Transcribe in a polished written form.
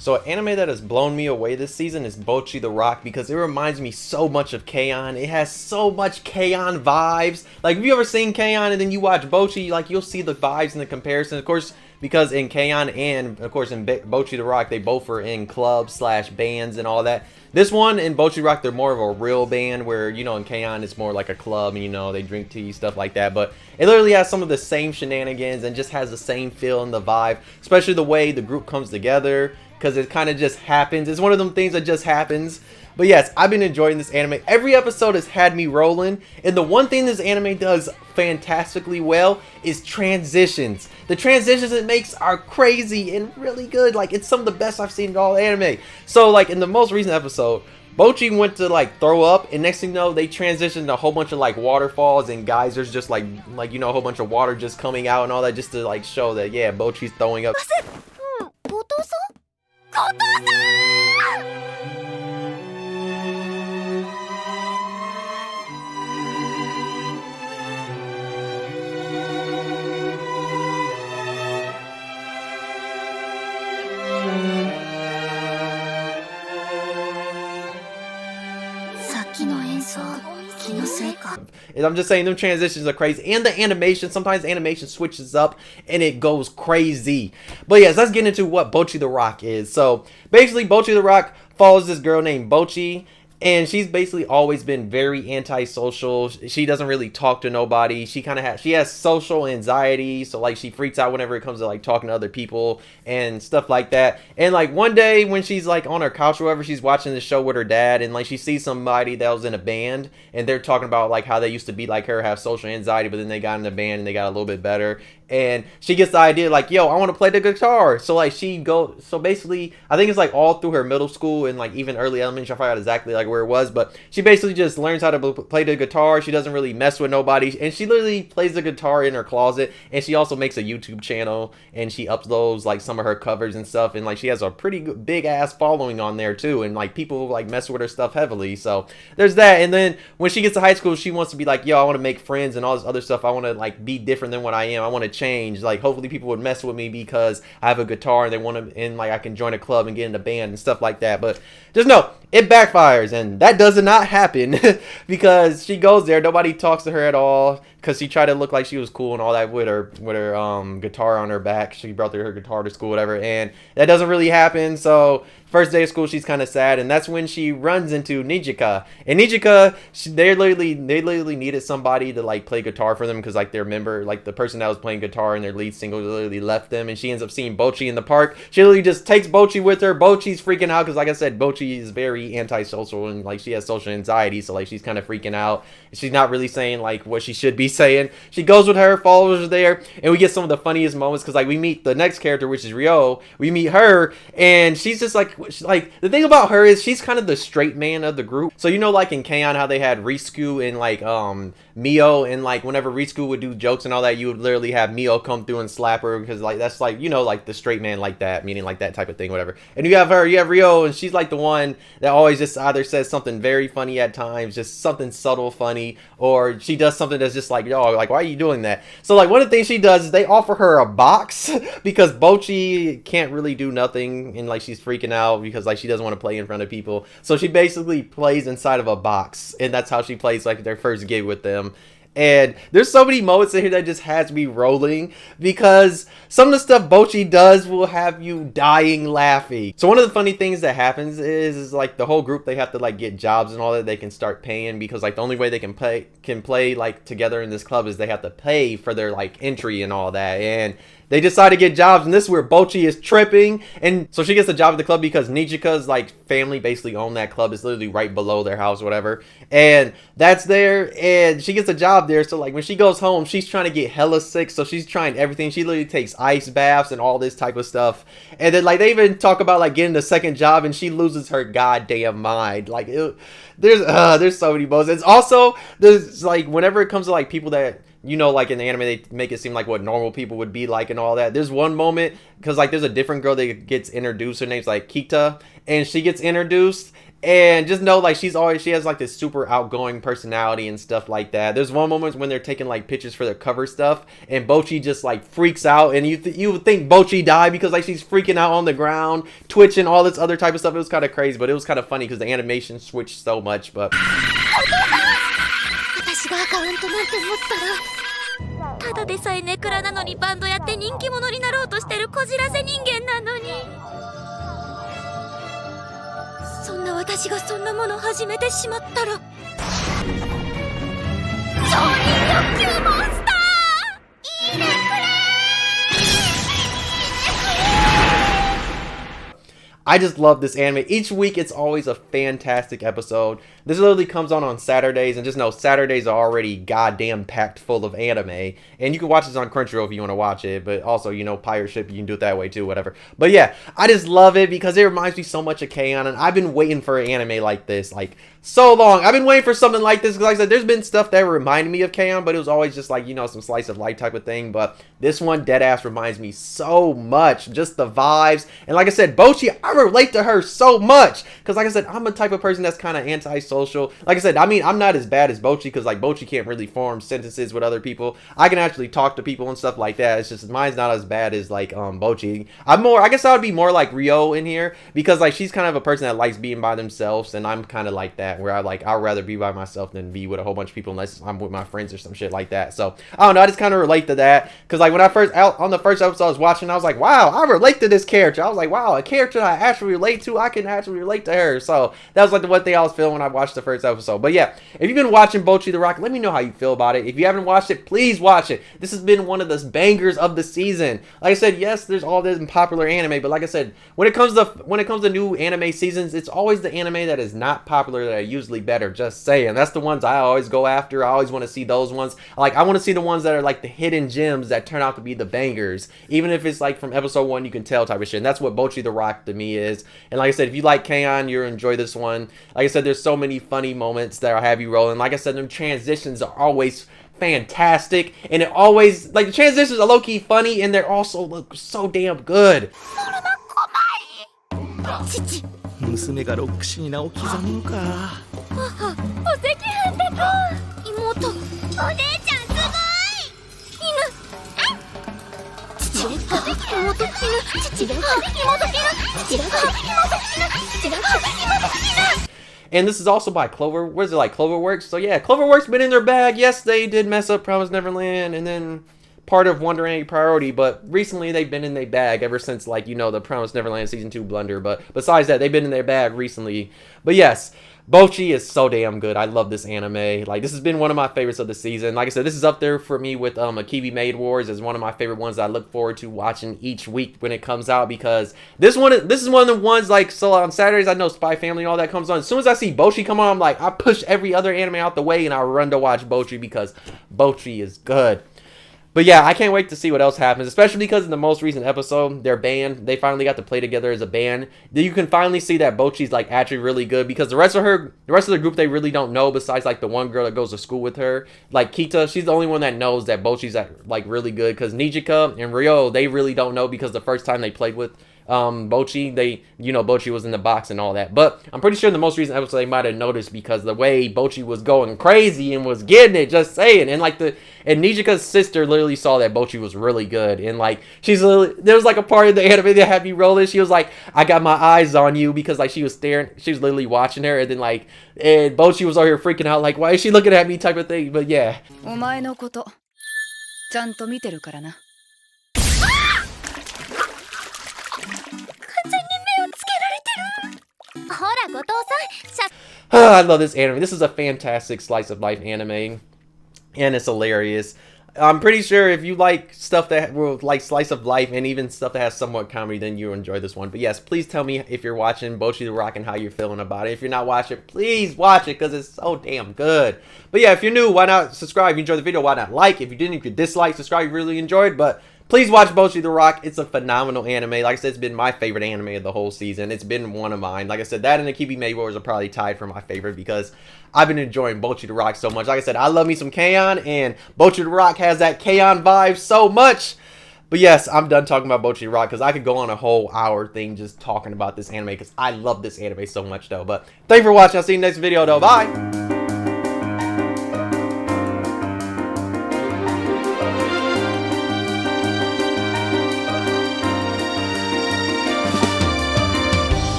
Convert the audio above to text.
So an anime that has blown me away this season is Bocchi the Rock because it reminds me so much of K-On! It has so much K-On! Vibes. Like, have you ever seen K-On! And then you watch Bocchi, like, you'll see the vibes and the comparison. Of course, because in K-On! And, of course, in Bocchi the Rock, they both are in clubs slash bands and all that. This one, in Bocchi Rock, they're more of a real band where, you know, in K-On! It's more like a club and, you know, they drink tea, stuff like that. But it literally has some of the same shenanigans and just has the same feel and the vibe, especially the way the group comes together, because it kind of just happens. It's one of them things that just happens. But yes, I've been enjoying this anime. Every episode has had me rolling, and the one thing this anime does fantastically well is transitions. The transitions it makes are crazy and really good. Like, it's some of the best I've seen in all anime. So, like, in the most recent episode, Bocchi went to like throw up, and next thing you know, they transitioned to a whole bunch of like waterfalls and geysers, just like you know, a whole bunch of water just coming out and all that, just to like show that, yeah, Bocchi's throwing up. さっきの演奏気のせいか And I'm just saying, them transitions are crazy, and the animation, sometimes the animation switches up and it goes crazy. But yes, let's get into what Bocchi the Rock is. So basically, Bocchi the Rock follows this girl named Bocchi, and she's basically always been very antisocial. She doesn't really talk to nobody. She kind of has social anxiety, so like she freaks out whenever it comes to like talking to other people and stuff like that. And like one day when she's like on her couch or whatever, she's watching the show with her dad, and like she sees somebody that was in a band, and they're talking about like how they used to be like her, have social anxiety, but then they got in the band and they got a little bit better. And she gets the idea like, yo, I want to play the guitar. So like so basically, I think it's like all through her middle school and like even early elementary, I forgot exactly like where it was, but she basically just learns how to play the guitar. She doesn't really mess with nobody, and she literally plays the guitar in her closet. And she also makes a YouTube channel, and she uploads like some of her covers and stuff, and like she has a pretty big ass following on there too, and like people like mess with her stuff heavily. So there's that. And then when she gets to high school, she wants to be like, yo, I want to make friends and all this other stuff. I want to like be different than what I am. I want to change. Like, hopefully people would mess with me because I have a guitar and they want to, and like I can join a club and get in a band and stuff like that. But just know it backfires, and that does not happen because she goes there, nobody talks to her at all, because she tried to look like she was cool and all that with her guitar on her back. She brought her guitar to school, whatever, and that doesn't really happen. So first day of school, she's kind of sad, and that's when she runs into Nijika. And Nijika, they literally needed somebody to like play guitar for them, because like their member, like the person that was playing guitar and their lead single, literally left them, and she ends up seeing Bocchi in the park. She literally just takes Bocchi with her. Bocchi's freaking out because, like I said, Bocchi is very antisocial, and like she has social anxiety, so like she's kind of freaking out. She's not really saying like what she should be saying. She goes with her, follows her there, and we get some of the funniest moments, because like we meet the next character, which is Ryo. We meet her, and she's just like the thing about her is she's kind of the straight man of the group. So you know, like in K-On! How they had Risku and like Mio, and like whenever Risku would do jokes and all that, you would literally have Mio come through and slap her, because like that's like, you know, like the straight man like that, meaning like that type of thing, whatever. And you have Rio, and she's like the one that always just either says something very funny at times, just something subtle funny, or she does something that's just like, yo, like, why are you doing that? So like one of the things she does is they offer her a box because Bocchi can't really do nothing, and like she's freaking out because like she doesn't want to play in front of people. So she basically plays inside of a box, and that's how she plays like their first gig with them. And there's so many moments in here that just has me rolling, because some of the stuff Bocchi does will have you dying laughing. So one of the funny things that happens is like the whole group, they have to like get jobs and all that they can start paying, because like the only way they can play like together in this club is they have to pay for their like entry and all that. And they decide to get jobs, and this is where Bocchi is tripping. And so she gets a job at the club because Nijika's like family basically own that club. It's literally right below their house, whatever. And that's there, and she gets a job there. So like when she goes home, she's trying to get hella sick, so she's trying everything. She literally takes ice baths and all this type of stuff. And then like they even talk about like getting a second job, and she loses her goddamn mind. Like there's so many moments. It's also, there's like whenever it comes to like people that, you know, like in the anime, they make it seem like what normal people would be like and all that. There's one moment, because like there's a different girl that gets introduced. Her name's like Kita, and she gets introduced, And just know, like, she has like this super outgoing personality and stuff like that. There's one moment when they're taking like pictures for their cover stuff, and Bocchi just like freaks out, and you would think Bocchi died because like she's freaking out on the ground, twitching, all this other type of stuff. It was kind of crazy, but it was kind of funny because the animation switched so much. But 私がアカウントなんて持ったらただでさえネクラなのにバンドやって人気者になろうとしてるこじらせ人間なのにそんな私がそんなもの始めてしまったら承認欲求モンスターいいねくれ I just love this anime. Each week, it's always a fantastic episode. This literally comes on Saturdays, and just know Saturdays are already goddamn packed full of anime. And you can watch this on Crunchyroll if you want to watch it, but also, you know, pirate ship, you can do it that way too, whatever. But yeah, I just love it because it reminds me so much of K-On! And I've been waiting for an anime like this, like, so long. I've been waiting for something like this because, like I said, there's been stuff that reminded me of K-On!, but it was always just like, you know, some slice of life type of thing. But this one, deadass, reminds me so much. Just the vibes. And like I said, Bocchi, I relate to her so much because, like I said, I'm a type of person that's kind of antisocial. Like I said, I mean, I'm not as bad as Bocchi because, like, Bocchi can't really form sentences with other people. I can actually talk to people and stuff like that. It's just mine's not as bad as, like, Bocchi. I guess I would be more like Ryo in here because, like, she's kind of a person that likes being by themselves, and I'm kind of like that where I'd rather be by myself than be with a whole bunch of people unless I'm with my friends or some shit like that. So I don't know, I just kind of relate to that because, like, when I first on the first episode I was watching, I was like, wow, I relate to this character. I was like, wow, a character I actually relate to, I can actually relate to her. So that was like the one thing I was feeling when I watched the first episode. But yeah, if you've been watching Bocchi the Rock, let me know how you feel about it. If you haven't watched it, please watch it. This has been one of the bangers of the season. Like I said, yes, there's all this popular anime, but like I said, when it comes to new anime seasons, it's always the anime that is not popular that are usually better. Just saying, that's the ones I always go after. I always want to see those ones. Like, I want to see the ones that are like the hidden gems that turn out to be the bangers, even if it's like from episode 1 you can tell type of shit. And that's what Bocchi the Rock to me is. And like I said, if you like K-On!, you'll enjoy this one. Like I said, there's so many funny moments that will have you rolling. Like I said, them transitions are always fantastic, and it always, like, the transitions are low-key funny, and they're also look so damn good. 娘がロック氏に名を刻むのか。母、お赤飯だと妹、お姉ちゃんすごい犬、父が母、妹、犬、父が母、妹、犬、父が母、妹、犬、父が母、妹、犬。 And this is also by Cloverworks. So yeah, Cloverworks been in their bag. Yes, they did mess up Promised Neverland and then part of Wonder Egg Priority, but recently they've been in their bag ever since, like, you know, the Promised Neverland Season 2 blunder. But besides that, they've been in their bag recently. But yes, Bocchi is so damn good. I love this anime. Like, this has been one of my favorites of the season. Like I said, this is up there for me with Akibi Maid Wars as one of my favorite ones that I look forward to watching each week when it comes out, because this is one of the ones, like, so on Saturdays I know Spy Family and all that comes on. As soon as I see Bocchi come on, I'm like, I push every other anime out the way and I run to watch Bocchi because Bocchi is good. But yeah, I can't wait to see what else happens, especially because in the most recent episode, their band, they finally got to play together as a band. You can finally see that Bocchi's, like, actually really good, because the rest of the group, they really don't know, besides, like, the one girl that goes to school with her. Like, Kita, she's the only one that knows that Bocchi's, like, really good, because Nijika and Ryo, they really don't know, because the first time they played with Bocchi, Bocchi was in the box and all that. But I'm pretty sure in the most recent episode they might have noticed, because the way Bocchi was going crazy and was getting it, just saying. And like and Nijika's sister literally saw that Bocchi was really good, and like there was like a part of the anime that had me rolling. She was like, I got my eyes on you, because like she was literally watching her, and then and Bocchi was over here freaking out, like, why is she looking at me type of thing. But yeah, お前のことちゃんと見てるからな。 I love this anime. This is a fantastic slice of life anime, and it's hilarious. I'm pretty sure if you like stuff that will, like, slice of life and even stuff that has somewhat comedy, then you'll enjoy this one. But yes, please tell me if you're watching Bocchi the Rock and how you're feeling about it. If you're not watching, please watch it, because it's so damn good. But yeah, if you're new, why not subscribe? If you enjoyed the video, why not like? If you didn't, if you dislike, subscribe, you really enjoyed. But please watch Bocchi the Rock. It's a phenomenal anime. Like I said, it's been my favorite anime of the whole season. It's been one of mine. Like I said, that and Akibi Maid Wars are probably tied for my favorite, because I've been enjoying Bocchi the Rock so much. Like I said, I love me some K-On!, and Bocchi the Rock has that K-On! Vibe so much. But yes, I'm done talking about Bocchi the Rock because I could go on a whole hour thing just talking about this anime because I love this anime so much though. But thank you for watching. I'll see you next video though. Bye.